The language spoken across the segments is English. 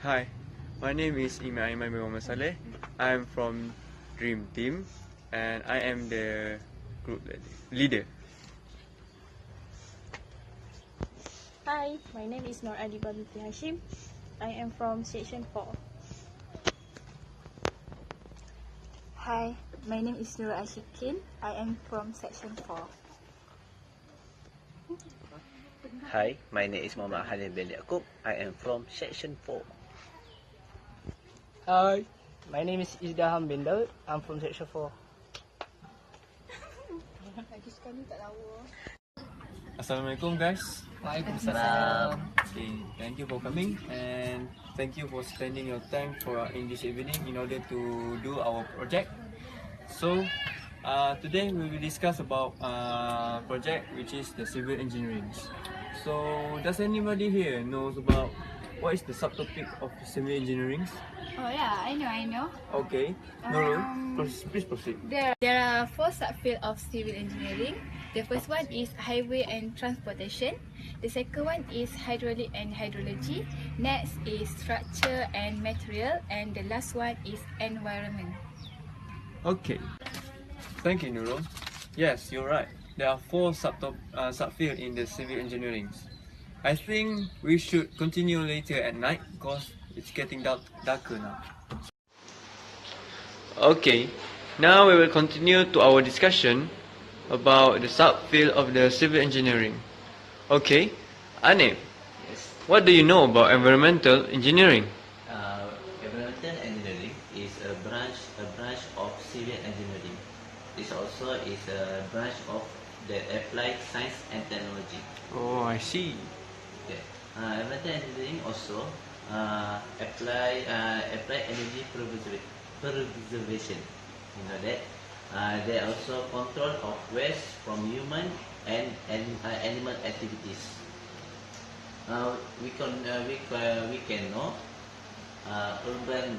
Hi, my name is Imai Muhammad Saleh. I'm from Dream Team and I am the group leader. Hi, my name is Nur Adiba binti Hashim. I am from Section 4. Hi, my name is Nur Ashikin. I am from Section 4. Hi, my name is Muhammad Halim bin Yaakob. I am from Section 4. Hi, my name is Izdaham bin Daud. I'm from Section 4. Assalamualaikum guys. Waalaikumsalam. Okay, thank you for coming and thank you for spending your time in this evening in order to do our project. So today we will discuss about project which is the civil engineering. So does anybody here knows about what is the subtopic of civil engineering? Oh yeah, I know. Okay, Nurul, please proceed. There are 4 subfields of civil engineering. The first one is highway and transportation. The second one is hydraulic and hydrology. Next is structure and material, and the last one is environment. Okay, thank you Nurul. Yes, you're right. There are 4 subfields in the civil engineering. I think we should continue later at night because it's getting darker now. Okay, now we will continue to our discussion about the subfield of the civil engineering. Okay, Anip, Yes. what do you know about environmental engineering? Environmental engineering is a branch of civil engineering. This also is a branch of the applied science and technology. Oh, I see. Okay. Environmental engineering also apply energy preservation. You know that. They also control of waste from human and animal activities. We can know urban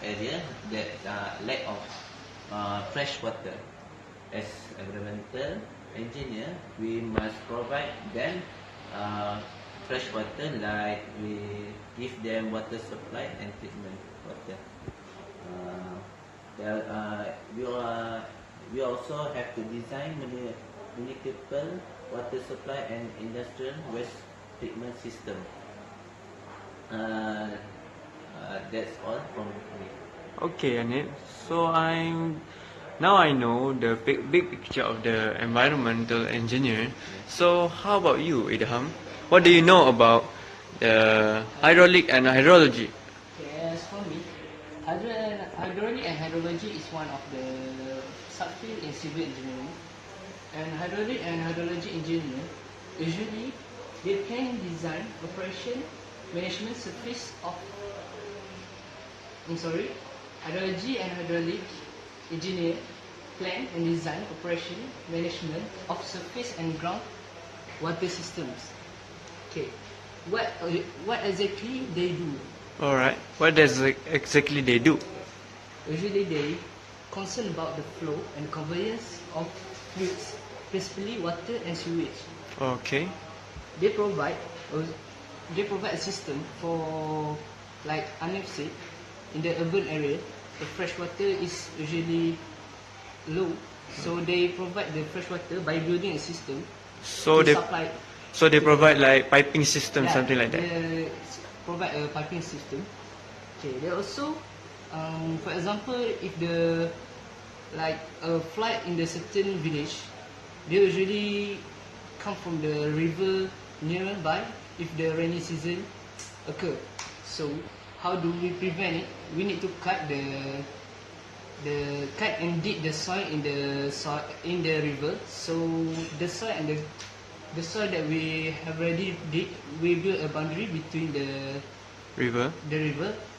area that lack of fresh water. As environmental engineer, we must provide them fresh water, like we give them water supply and treatment water. We also have to design municipal water supply and industrial waste treatment system. That's all from me. Okay, Anip. So now I know the big picture of the environmental engineer. So how about you, Idham? What do you know about the hydraulic and hydrology? Yes, for me, hydraulic and hydrology is one of the subfield in civil engineering. And hydraulic and hydrology engineer usually they plan, design, operation, management surface of. Hydrology and hydraulic engineer plan and design, operation, management of surface and ground water systems. Okay, what exactly they do? All right. What does exactly they do? Usually they concern about the flow and conveyance of fluids, principally water and sewage. Okay. They provide a system for, like Anif said, in the urban area, the fresh water is usually low, so they provide the fresh water by building a system So to they supply. provide like piping system, Yeah, something like that. They provide a piping system. Okay, they also, for example, if the a flood in the certain village, they usually come from the river nearby if the rainy season occur. So how do we prevent it? We need to cut and dig the soil in the river. So the soil and the soil that we have already dig, we build a boundary between the River.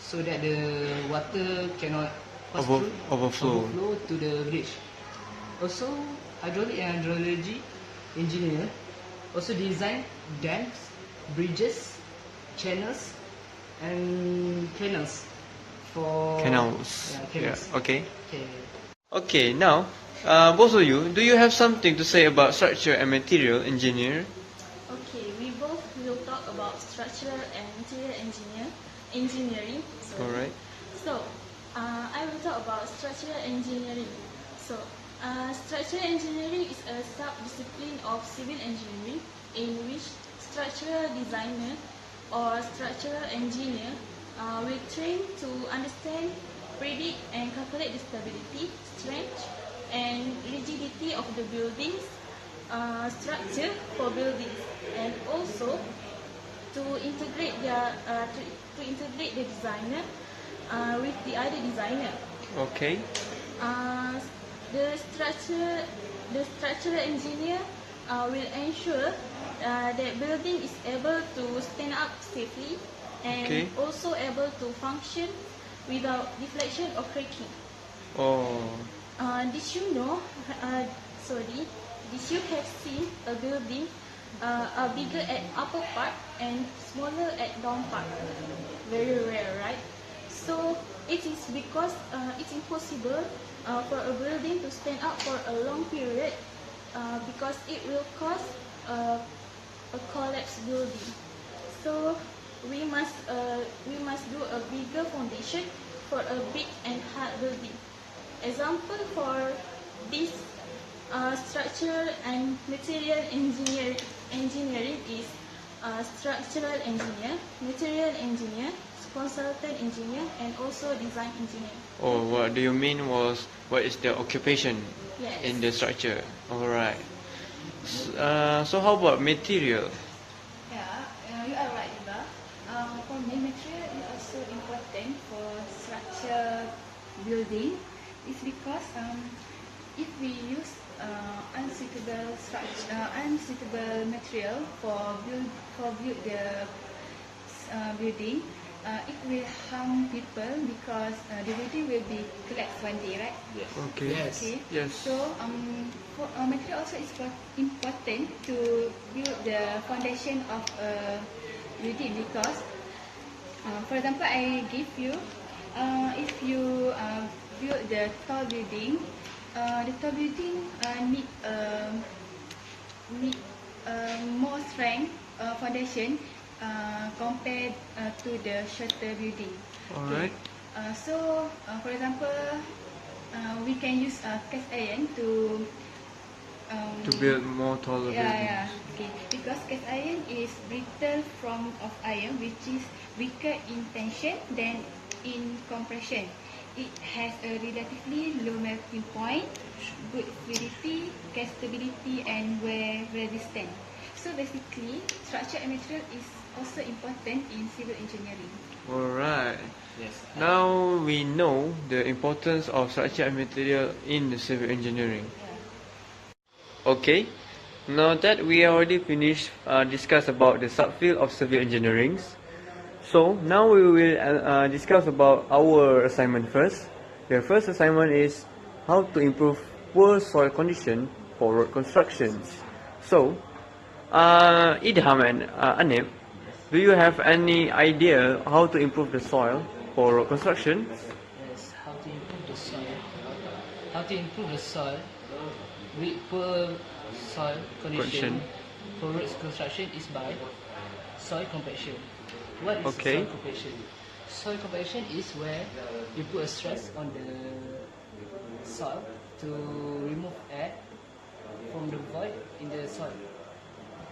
so that the water cannot Overflow. to the village. Also, hydraulic and hydrology engineer also design dams, bridges, channels, and canals for Canals. canals. Yeah. Okay. Okay. Okay. Now, both of you, do you have something to say about structure and material engineer? Okay, we both will talk about structural and material engineer, engineering. All right. So, I will talk about structural engineering. So, structural engineering is a sub-discipline of civil engineering in which structural designer or structural engineer will train to understand, predict and calculate the stability, strength and rigidity of the buildings structure for buildings, and also to integrate the designer with the other designer. Okay. Uh, the structural engineer will ensure that building is able to stand up safely and Okay. also able to function without deflection or cracking. Oh. Did you know? Did you have seen a building are bigger at upper part and smaller at down part? Very rare, right? So it is because it's impossible for a building to stand up for a long period because it will cause a collapsed building. So we must do a bigger foundation for a big and hard building. Example for this structural and material engineering is structural engineer, material engineer, consultant engineer, and also design engineer. Oh, what do you mean was what is the occupation Yes. in the structure? All right. So how about material? Yeah, you are right, Iba. For me, material is also important for structure building. It's because if we use unsuitable material for build the building, it will harm people because the building will be collapsed one day, right? Yes. Okay. Yes. Okay. Yes. So for material also is important to build the foundation of a building because, for example, I give you, if you build the tall building, need more strength foundation compared to the shorter building. All right. So, for example, we can use cast iron to build more taller yeah, buildings. yeah, okay. Because cast iron is brittle form of iron, which is weaker in tension than in compression. It has a relatively low melting point, good fluidity, castability, and wear resistant. So basically, structure and material is also important in civil engineering. All right. Yes. Now we know the importance of structure and material in the civil engineering. Okay. Now that we already finished discuss about the subfield of civil engineering, so now we will discuss about our assignment first. The first assignment is how to improve poor soil condition for road constructions. So, Idham and Anip, do you have any idea how to improve the soil for road construction? Yes, how to improve the soil. How to improve the soil with poor soil condition for road construction is by soil compaction. What is Okay. soil compaction? Soil compaction is where you put a stress on the soil to remove air from the void in the soil.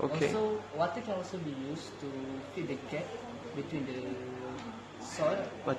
Okay. Also, water can also be used to fill the gap between the soil But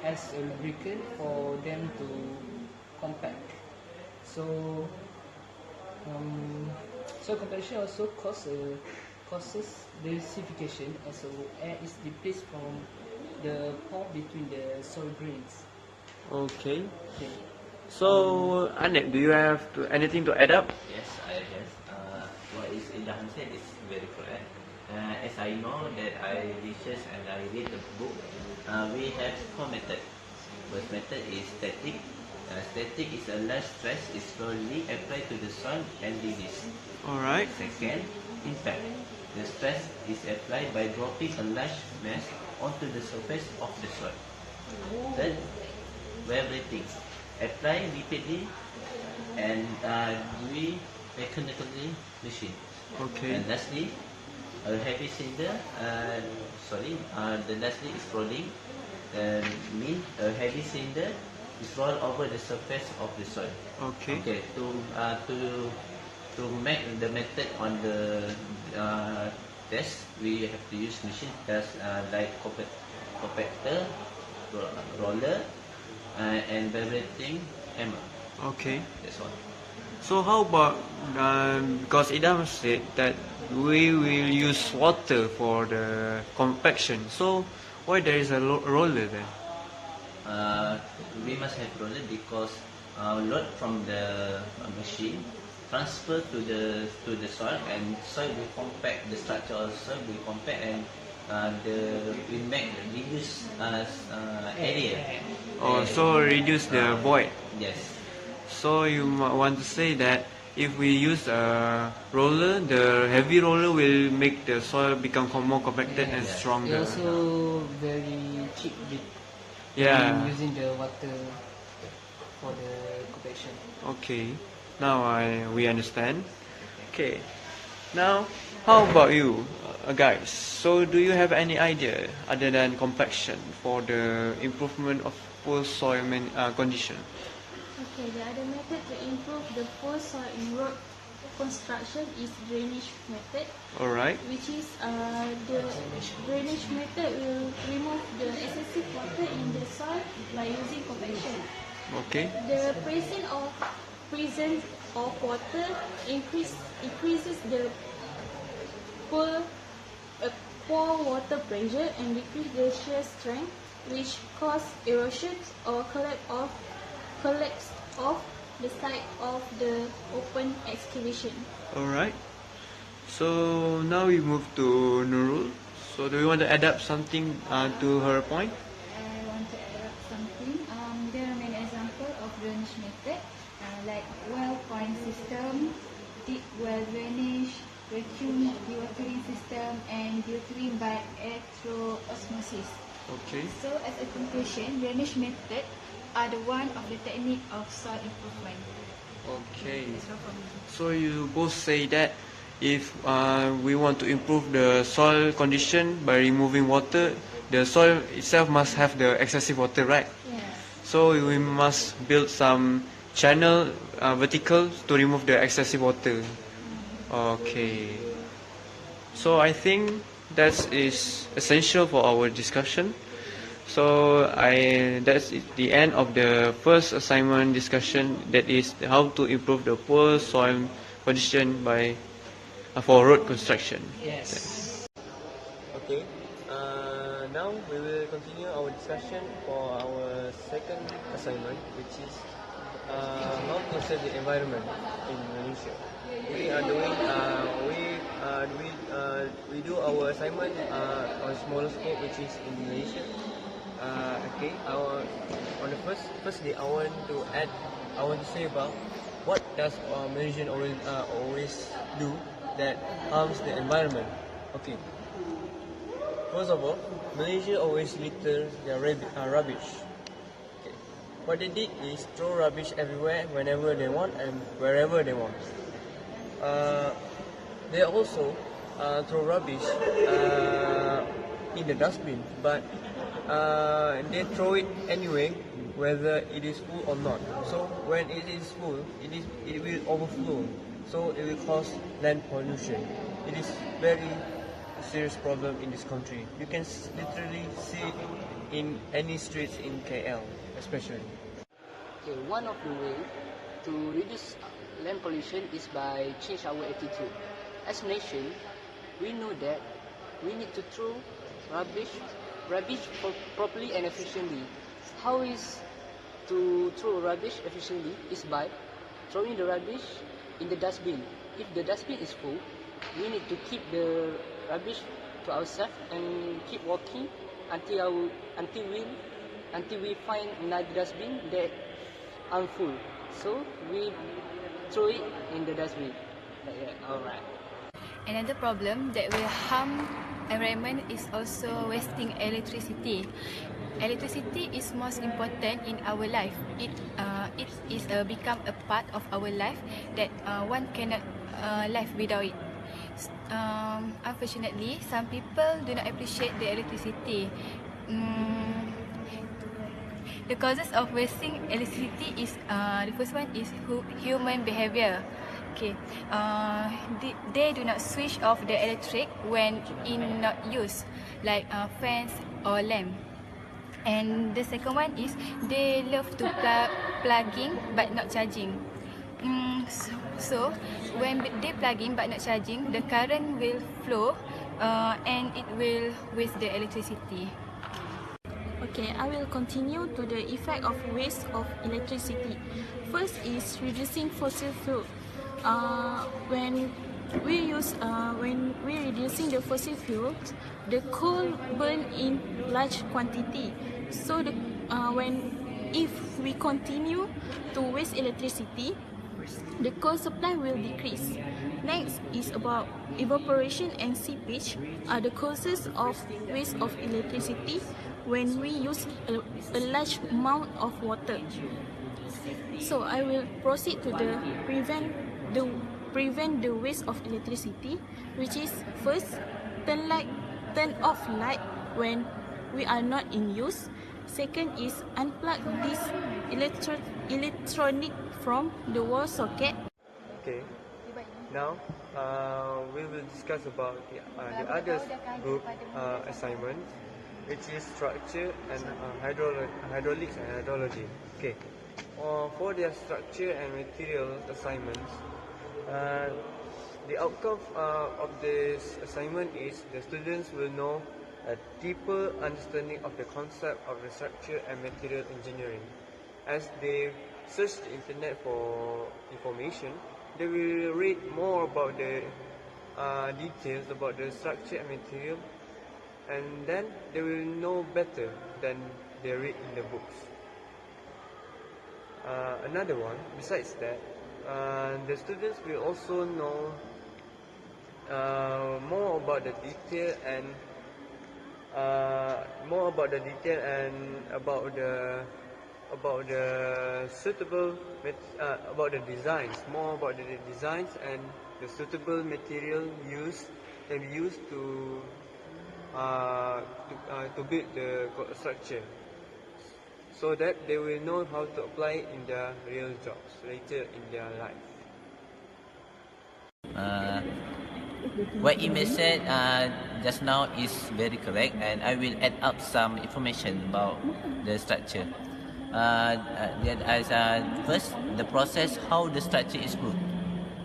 as a lubricant for them to compact. So, soil compaction also causes desification as air is displaced from the pore between the soil grains. okay. Okay. So Anip, do you have anything to add up? Yes, I guess what is Idham said is very correct. As I know that I research and I read the book, we have four methods. First method is static. Static is a large stress is slowly applied to the soil and released. All right. Second, impact. The stress is applied by dropping a large mass onto the surface of the soil. Third, vibrating. Apply repeatedly and mechanically machine. Okay. And lastly, A heavy cinder, the dustbin is rolling. Mean a heavy cinder is roll over the surface of the soil. Okay. Okay. To make the method on the test, we have to use machine like compactor, roller, and vibrating hammer. Okay. That's all. So how about because Idam said that we will use water for the compaction. So why there is a roller then? We must have roller because load from the machine transfer to the soil, and soil will compact. The structure of soil will compact, and we make reduce area. Oh, so reduce the void. Yes. So you want to say that if we use a roller, the heavy roller will make the soil become more compacted and Yeah. stronger. They're also very cheap with Yeah. using the water for the compaction. Okay. Now we understand. Okay. Now, how about you, guys? So, do you have any idea other than compaction for the improvement of poor soil condition? Okay, the other method to improve the poor soil in road construction is drainage method, All right. which is the drainage method will remove the excessive water in the soil by using compaction. Okay. The presence of water increases the poor water pressure and decrease the shear strength, which cause erosion or collapse of the site of the open excavation. All right. So now we move to Nurul. So do you want to add up something to her point? I want to add up something. There are many examples of drainage method, like well point system, deep well drainage, vacuum dewatering system, and dewatering by air through osmosis. Okay. So, as a conclusion, drainage method are the one of the technique of soil improvement. Okay. That's all from me. So you both say that if we want to improve the soil condition by removing water, the soil itself must have the excessive water, right? Yeah. So we must build some channel vertical to remove the excessive water. Okay. So I think that is essential for our discussion. So that's the end of the first assignment discussion, that is how to improve the poor soil condition by for road construction. Yes. Okay. Now we will continue our discussion for our second assignment, which is how to save the environment in Malaysia. We are doing we do our assignment on smaller scope, which is in Malaysia. Okay. On the firstly, I want to say about what does Malaysian always do that harms the environment. Okay. First of all, Malaysia always litter their rubbish. Okay. What they did is throw rubbish everywhere, whenever they want and wherever they want. They also throw rubbish in the dustbin, but they throw it anyway, whether it is full or not. So when it is full, it will overflow. So it will cause land pollution. It is very serious problem in this country. You can literally see it in any streets in KL, especially. Okay, one of the way to reduce land pollution is by change our attitude. As a nation, we know that we need to throw rubbish properly and efficiently. How is to throw rubbish efficiently is by throwing the rubbish in the dustbin. If the dustbin is full, we need to keep the rubbish to ourselves and keep walking until we find another dustbin that are full. So we throw it in the dustbin. Alright. Another problem that will harm environment is also wasting electricity. Electricity is most important in our life. It is become a part of our life that one cannot live without it. Unfortunately, some people do not appreciate the electricity. The causes of wasting electricity is the first one is human behavior. Okay, they do not switch off the electric when in not use, like fans or lamp. And the second one is they love to plugging but not charging. So when they plugging but not charging, the current will flow and it will waste the electricity. Okay, I will continue to the effect of waste of electricity. First is reducing fossil fuel. When we reducing the fossil fuel, the coal burn in large quantity. So if we continue to waste electricity, the coal supply will decrease. Next is about evaporation and seepage are the causes of waste of electricity when we use a large amount of water. So I will proceed to prevent the waste of electricity, which is first turn off light when we are not in use. Second is unplug this electronic from the wall socket. Okay. Now, we will discuss about the other group assignment, which is structure and hydraulics and hydrology. Okay. For their structure and material assignments, the outcome of this assignment is the students will know a deeper understanding of the concept of the structure and material engineering. As they search the internet for information, they will read more about the details about the structure and material, and then they will know better than they read in the books. Another one, besides that, the students will also know more about the detail and about the suitable about the designs, more about the designs and the suitable material can be used to build the structure, so that they will know how to apply in their real jobs later in their life. What Image said just now is very correct, and I will add up some information about the structure. First, the process how the structure is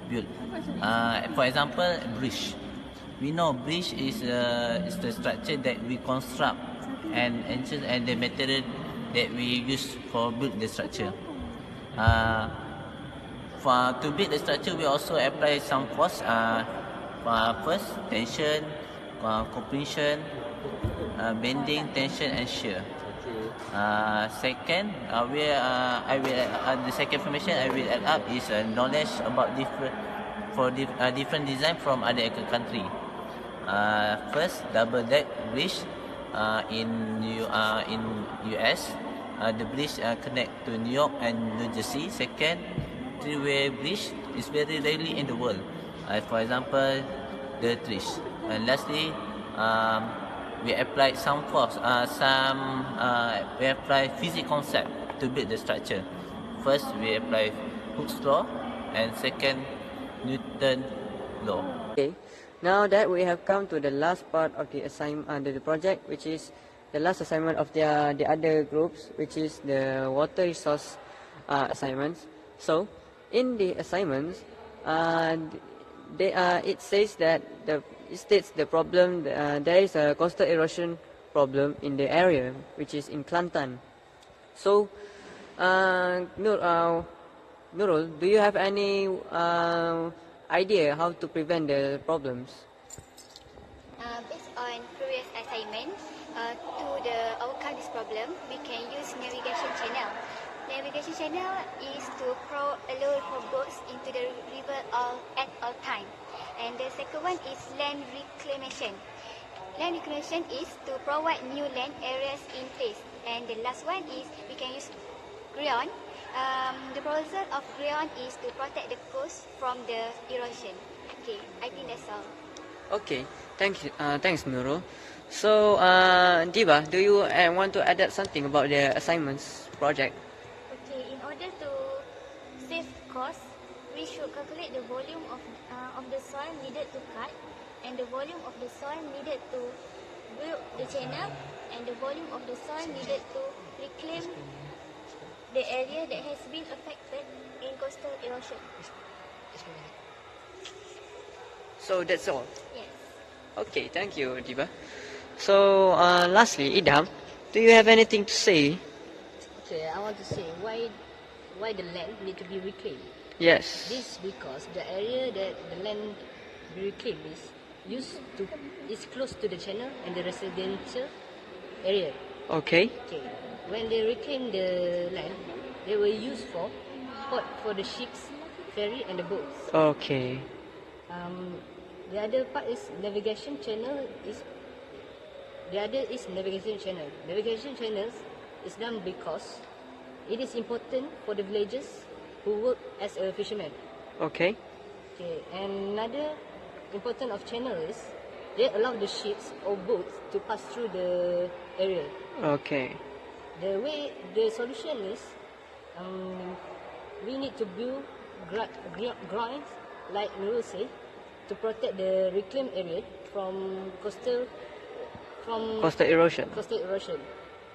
built. For example, bridge. We know bridge is the structure that we construct and the material that we use for build the structure. To build the structure, we also apply some force. First, tension, compression, bending, tension, and shear. Second, the second information I will add up is knowledge about different design from other country. First, double deck bridge in US. The bridge connect to New York and New Jersey. Second, three-way bridge is very rarely in the world. For example, the bridge. And lastly, we applied some force, we apply physics concept to build the structure. First, we apply Hooke's law, and second, Newton's law. Okay, now that we have come to the last part of the assignment, the project, which is the last assignment of the other groups, which is the water resource assignments. So, in the assignments, it says that it states the problem. There is a coastal erosion problem in the area, which is in Kelantan. So, Nurul, do you have any idea how to prevent the problems? Based on previous assignments, to overcome this problem, we can use navigation channel. Navigation channel is to allow for boats into the river at all time. And the second one is land reclamation. Land reclamation is to provide new land areas in place. And the last one is we can use Greon. The proposal of Greon is to protect the coast from the erosion. Okay, I think that's all. Okay, thanks Nurul. So, Diva, do you want to add something about the assignments project? Okay, in order to save cost, we should calculate the volume of the soil needed to cut and the volume of the soil needed to build the channel and the volume of the soil needed to reclaim the area that has been affected in coastal erosion. So that's all. Yes. Okay, thank you, Diva. So, lastly, Idham, do you have anything to say? Okay, I want to say why the land need to be reclaimed. Yes. This because the area that the land be reclaimed is close to the channel and the residential area. Okay. Okay, when they reclaim the land, they will use for port for the ships, ferry and the boats. Okay. The other part is navigation channel navigation channel. Navigation channels is done because it is important for the villagers who work as a fisherman. Okay. Okay, and another important of channel is they allow the ships or boats to pass through the area. Okay. The solution is we need to build grounds like Nurul say to protect the reclaimed area from coastal erosion.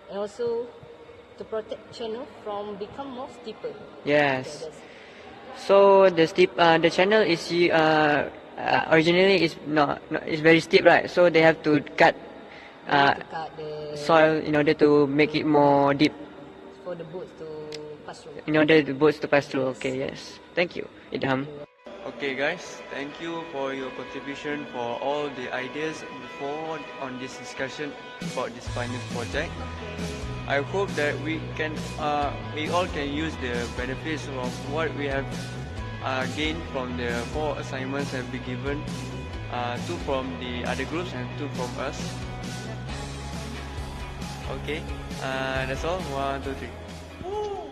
and also to protect channel from become more steeper. Yes. Okay, So the channel is originally is not is very steep, right? So they have to cut to cut the soil in order to make it more deep, for the boats to pass through. in order the boats to pass through. Okay, yes. Thank you, Idham. Okay guys, thank you for your contribution for all the ideas before on this discussion about this finance project. I hope that we all can use the benefits of what we have gained from the 4 assignments that have been given, 2 from the other groups and 2 from us. Okay, that's all. 1, 2, 3.